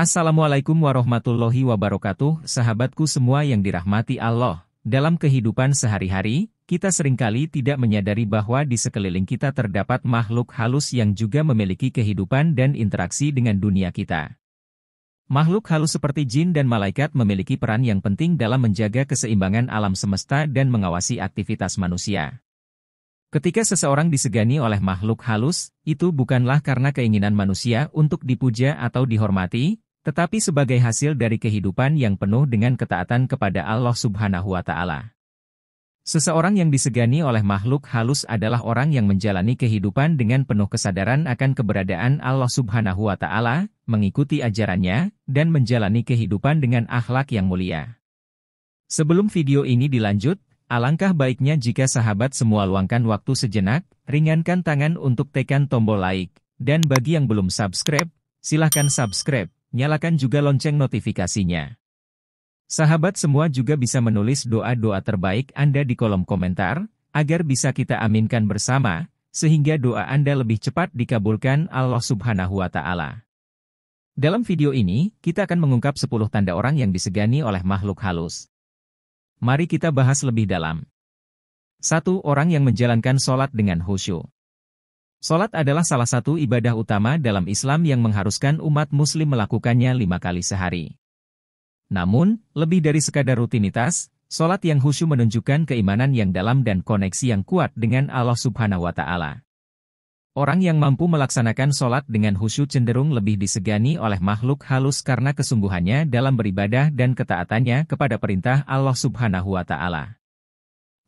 Assalamualaikum warahmatullahi wabarakatuh, sahabatku semua yang dirahmati Allah. Dalam kehidupan sehari-hari, kita seringkali tidak menyadari bahwa di sekeliling kita terdapat makhluk halus yang juga memiliki kehidupan dan interaksi dengan dunia kita. Makhluk halus seperti jin dan malaikat memiliki peran yang penting dalam menjaga keseimbangan alam semesta dan mengawasi aktivitas manusia. Ketika seseorang disegani oleh makhluk halus, itu bukanlah karena keinginan manusia untuk dipuja atau dihormati, tetapi sebagai hasil dari kehidupan yang penuh dengan ketaatan kepada Allah Subhanahu wa Ta'ala. Seseorang yang disegani oleh makhluk halus adalah orang yang menjalani kehidupan dengan penuh kesadaran akan keberadaan Allah Subhanahu wa Ta'ala, mengikuti ajarannya, dan menjalani kehidupan dengan akhlak yang mulia. Sebelum video ini dilanjut, alangkah baiknya jika sahabat semua luangkan waktu sejenak, ringankan tangan untuk tekan tombol like, dan bagi yang belum subscribe, silahkan subscribe, nyalakan juga lonceng notifikasinya. Sahabat semua juga bisa menulis doa-doa terbaik Anda di kolom komentar, agar bisa kita aminkan bersama, sehingga doa Anda lebih cepat dikabulkan Allah Subhanahu wa Ta'ala. Dalam video ini, kita akan mengungkap 10 tanda orang yang disegani oleh makhluk halus. Mari kita bahas lebih dalam. 1. Orang yang menjalankan sholat dengan khusyuk. Sholat adalah salah satu ibadah utama dalam Islam yang mengharuskan umat muslim melakukannya 5 kali sehari. Namun, lebih dari sekadar rutinitas, sholat yang khusyuk menunjukkan keimanan yang dalam dan koneksi yang kuat dengan Allah Subhanahu wa Ta'ala. Orang yang mampu melaksanakan sholat dengan khusyuk cenderung lebih disegani oleh makhluk halus karena kesungguhannya dalam beribadah dan ketaatannya kepada perintah Allah Subhanahu wa Ta'ala.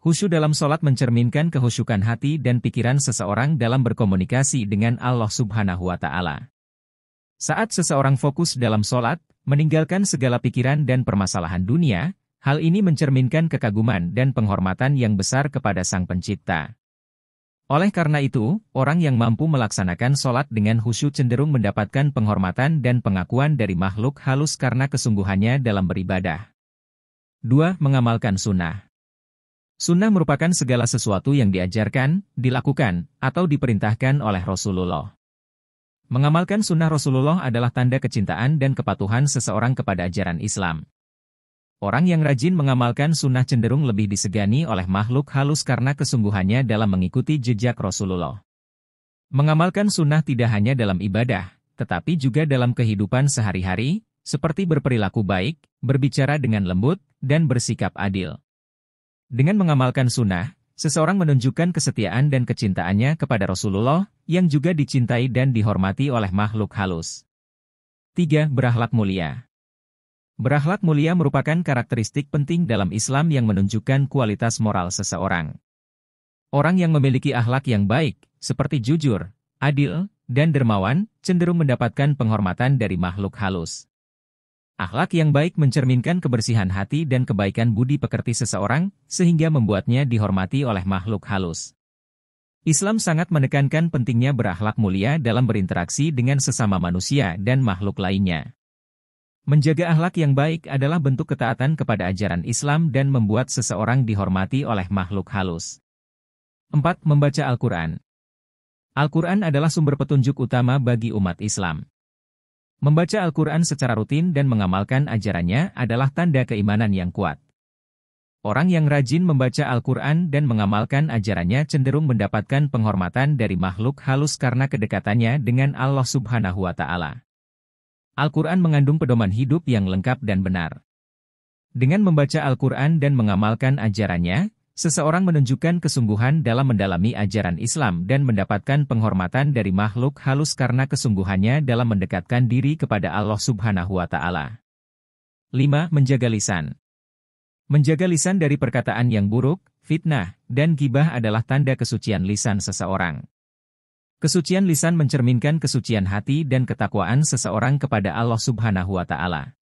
Khusyuk dalam sholat mencerminkan kehusyukan hati dan pikiran seseorang dalam berkomunikasi dengan Allah Subhanahu wa Ta'ala. Saat seseorang fokus dalam sholat, meninggalkan segala pikiran dan permasalahan dunia, hal ini mencerminkan kekaguman dan penghormatan yang besar kepada Sang Pencipta. Oleh karena itu, orang yang mampu melaksanakan sholat dengan khusyuk cenderung mendapatkan penghormatan dan pengakuan dari makhluk halus karena kesungguhannya dalam beribadah. 2. Mengamalkan sunnah. Sunnah merupakan segala sesuatu yang diajarkan, dilakukan, atau diperintahkan oleh Rasulullah. Mengamalkan sunnah Rasulullah adalah tanda kecintaan dan kepatuhan seseorang kepada ajaran Islam. Orang yang rajin mengamalkan sunnah cenderung lebih disegani oleh makhluk halus karena kesungguhannya dalam mengikuti jejak Rasulullah. Mengamalkan sunnah tidak hanya dalam ibadah, tetapi juga dalam kehidupan sehari-hari, seperti berperilaku baik, berbicara dengan lembut, dan bersikap adil. Dengan mengamalkan sunnah, seseorang menunjukkan kesetiaan dan kecintaannya kepada Rasulullah, yang juga dicintai dan dihormati oleh makhluk halus. 3. Berakhlak mulia. Berakhlak mulia merupakan karakteristik penting dalam Islam yang menunjukkan kualitas moral seseorang. Orang yang memiliki akhlak yang baik, seperti jujur, adil, dan dermawan, cenderung mendapatkan penghormatan dari makhluk halus. Akhlak yang baik mencerminkan kebersihan hati dan kebaikan budi pekerti seseorang, sehingga membuatnya dihormati oleh makhluk halus. Islam sangat menekankan pentingnya berakhlak mulia dalam berinteraksi dengan sesama manusia dan makhluk lainnya. Menjaga akhlak yang baik adalah bentuk ketaatan kepada ajaran Islam dan membuat seseorang dihormati oleh makhluk halus. 4. Membaca Al-Quran. Al-Quran adalah sumber petunjuk utama bagi umat Islam. Membaca Al-Quran secara rutin dan mengamalkan ajarannya adalah tanda keimanan yang kuat. Orang yang rajin membaca Al-Quran dan mengamalkan ajarannya cenderung mendapatkan penghormatan dari makhluk halus karena kedekatannya dengan Allah Subhanahu wa Ta'ala. Al-Quran mengandung pedoman hidup yang lengkap dan benar. Dengan membaca Al-Quran dan mengamalkan ajarannya, seseorang menunjukkan kesungguhan dalam mendalami ajaran Islam dan mendapatkan penghormatan dari makhluk halus karena kesungguhannya dalam mendekatkan diri kepada Allah Subhanahu wa Ta'ala. 5. Menjaga lisan. Menjaga lisan dari perkataan yang buruk, fitnah, dan ghibah adalah tanda kesucian lisan seseorang. Kesucian lisan mencerminkan kesucian hati dan ketakwaan seseorang kepada Allah Subhanahu wa Ta'ala.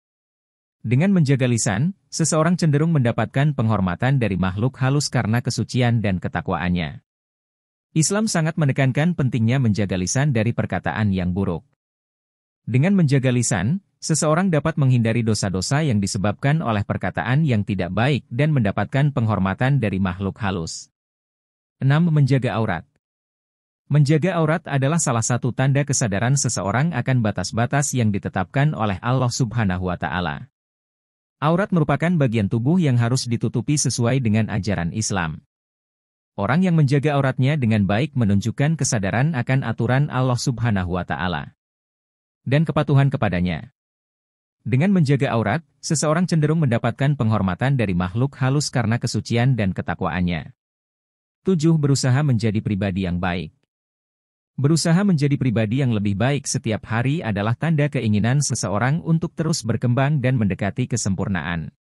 Dengan menjaga lisan, seseorang cenderung mendapatkan penghormatan dari makhluk halus karena kesucian dan ketakwaannya. Islam sangat menekankan pentingnya menjaga lisan dari perkataan yang buruk. Dengan menjaga lisan, seseorang dapat menghindari dosa-dosa yang disebabkan oleh perkataan yang tidak baik dan mendapatkan penghormatan dari makhluk halus. 6. Menjaga aurat. Menjaga aurat adalah salah satu tanda kesadaran seseorang akan batas-batas yang ditetapkan oleh Allah Subhanahu wa Ta'ala. Aurat merupakan bagian tubuh yang harus ditutupi sesuai dengan ajaran Islam. Orang yang menjaga auratnya dengan baik menunjukkan kesadaran akan aturan Allah Subhanahu wa Ta'ala dan kepatuhan kepadanya. Dengan menjaga aurat, seseorang cenderung mendapatkan penghormatan dari makhluk halus karena kesucian dan ketakwaannya. 7. Berusaha menjadi pribadi yang baik. Berusaha menjadi pribadi yang lebih baik setiap hari adalah tanda keinginan seseorang untuk terus berkembang dan mendekati kesempurnaan.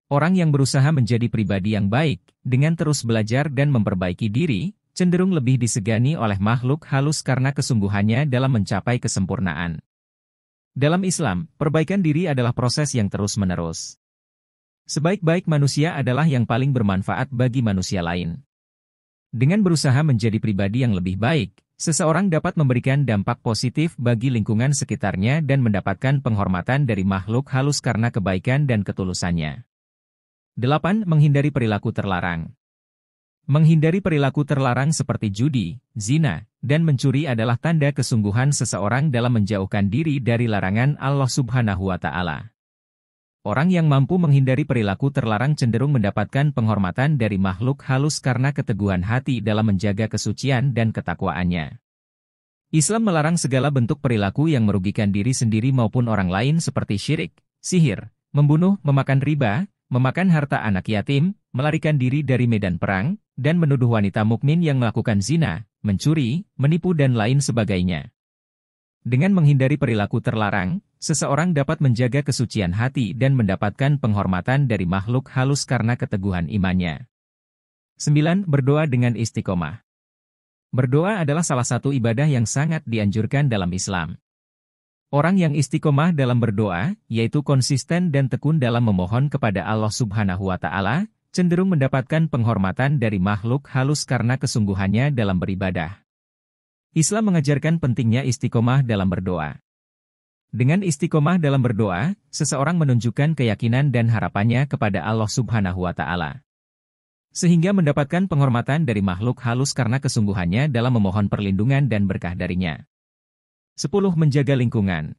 Orang yang berusaha menjadi pribadi yang baik, dengan terus belajar dan memperbaiki diri, cenderung lebih disegani oleh makhluk halus karena kesungguhannya dalam mencapai kesempurnaan. Dalam Islam, perbaikan diri adalah proses yang terus-menerus. Sebaik-baik manusia adalah yang paling bermanfaat bagi manusia lain. Dengan berusaha menjadi pribadi yang lebih baik, seseorang dapat memberikan dampak positif bagi lingkungan sekitarnya dan mendapatkan penghormatan dari makhluk halus karena kebaikan dan ketulusannya. 8. Menghindari perilaku terlarang. Menghindari perilaku terlarang seperti judi, zina, dan mencuri adalah tanda kesungguhan seseorang dalam menjauhkan diri dari larangan Allah Subhanahu wa Ta'ala. Orang yang mampu menghindari perilaku terlarang cenderung mendapatkan penghormatan dari makhluk halus karena keteguhan hati dalam menjaga kesucian dan ketakwaannya. Islam melarang segala bentuk perilaku yang merugikan diri sendiri maupun orang lain seperti syirik, sihir, membunuh, memakan riba, memakan harta anak yatim, melarikan diri dari medan perang, dan menuduh wanita mukmin yang melakukan zina, mencuri, menipu dan lain sebagainya. Dengan menghindari perilaku terlarang, seseorang dapat menjaga kesucian hati dan mendapatkan penghormatan dari makhluk halus karena keteguhan imannya. 9. Berdoa dengan istiqomah. Berdoa adalah salah satu ibadah yang sangat dianjurkan dalam Islam. Orang yang istiqomah dalam berdoa, yaitu konsisten dan tekun dalam memohon kepada Allah Subhanahu wa Ta'ala, cenderung mendapatkan penghormatan dari makhluk halus karena kesungguhannya dalam beribadah. Islam mengajarkan pentingnya istiqomah dalam berdoa. Dengan istiqomah dalam berdoa, seseorang menunjukkan keyakinan dan harapannya kepada Allah Subhanahu wa Ta'ala, sehingga mendapatkan penghormatan dari makhluk halus karena kesungguhannya dalam memohon perlindungan dan berkah darinya. 10. Menjaga lingkungan.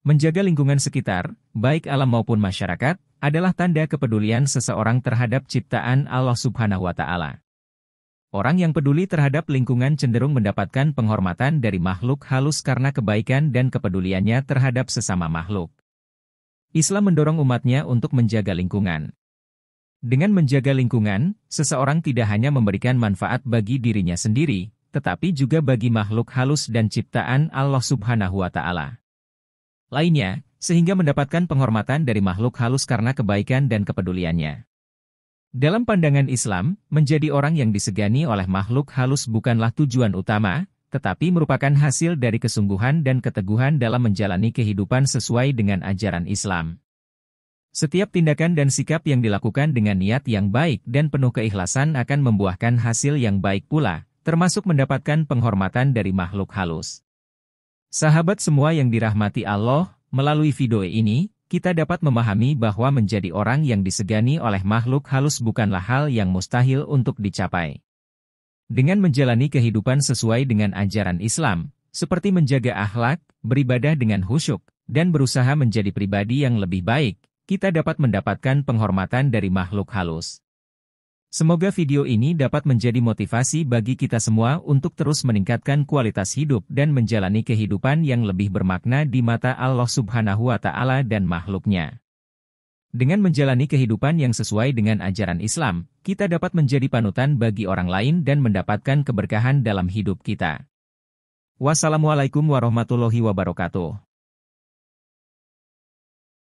Menjaga lingkungan sekitar, baik alam maupun masyarakat, adalah tanda kepedulian seseorang terhadap ciptaan Allah Subhanahu wa Ta'ala. Orang yang peduli terhadap lingkungan cenderung mendapatkan penghormatan dari makhluk halus karena kebaikan dan kepeduliannya terhadap sesama makhluk. Islam mendorong umatnya untuk menjaga lingkungan. Dengan menjaga lingkungan, seseorang tidak hanya memberikan manfaat bagi dirinya sendiri, tetapi juga bagi makhluk halus dan ciptaan Allah Subhanahu wa Ta'ala lainnya, sehingga mendapatkan penghormatan dari makhluk halus karena kebaikan dan kepeduliannya. Dalam pandangan Islam, menjadi orang yang disegani oleh makhluk halus bukanlah tujuan utama, tetapi merupakan hasil dari kesungguhan dan keteguhan dalam menjalani kehidupan sesuai dengan ajaran Islam. Setiap tindakan dan sikap yang dilakukan dengan niat yang baik dan penuh keikhlasan akan membuahkan hasil yang baik pula, termasuk mendapatkan penghormatan dari makhluk halus. Sahabat semua yang dirahmati Allah, melalui video ini, kita dapat memahami bahwa menjadi orang yang disegani oleh makhluk halus bukanlah hal yang mustahil untuk dicapai. Dengan menjalani kehidupan sesuai dengan ajaran Islam, seperti menjaga akhlak, beribadah dengan khusyuk, dan berusaha menjadi pribadi yang lebih baik, kita dapat mendapatkan penghormatan dari makhluk halus. Semoga video ini dapat menjadi motivasi bagi kita semua untuk terus meningkatkan kualitas hidup dan menjalani kehidupan yang lebih bermakna di mata Allah Subhanahu wa Ta'ala dan makhluknya. Dengan menjalani kehidupan yang sesuai dengan ajaran Islam, kita dapat menjadi panutan bagi orang lain dan mendapatkan keberkahan dalam hidup kita. Wassalamualaikum warahmatullahi wabarakatuh.